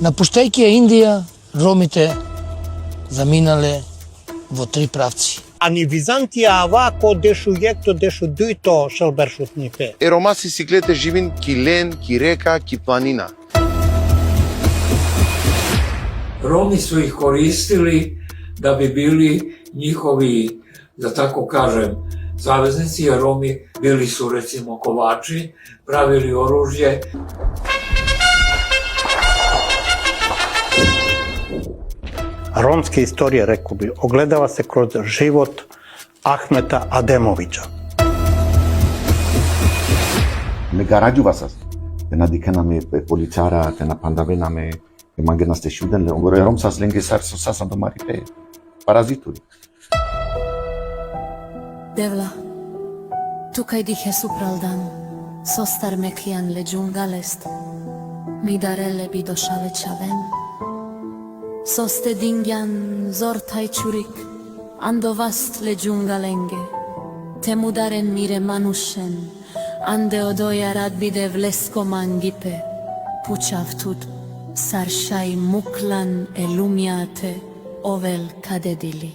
Напуштајќи ја Индија, ромите заминале во три правци. Ани Византија авако дешу јекто дешу дујто шелбершутнипе. Еромаси си гледе живин ки лен, ки река, ки планина. Роми su ih koristili da bi bili njihovi, da tako kažem, saveznici, jer Romi bili su recimo kovači, pravili oružje. Ромска историја, реко би, огледава се кроз живот Ахмета Адемовиќа. Me garaĝuvasas. Tena dikename policara, tena pandavename, mangenaste șuden, romsas lengesar sosasa do maripe. Parazituri. Devla, tukaj dihe supraldan, sostar mekian le džungalest, mi darele bi došale čaven. Soste dingjan zortaj čurik, andovast le džungalenge, te mudaren mire manušen, ande odoja rad bide vlesko mangipe, pučav tud, saršaj muklan elumjate, ovel kadedili.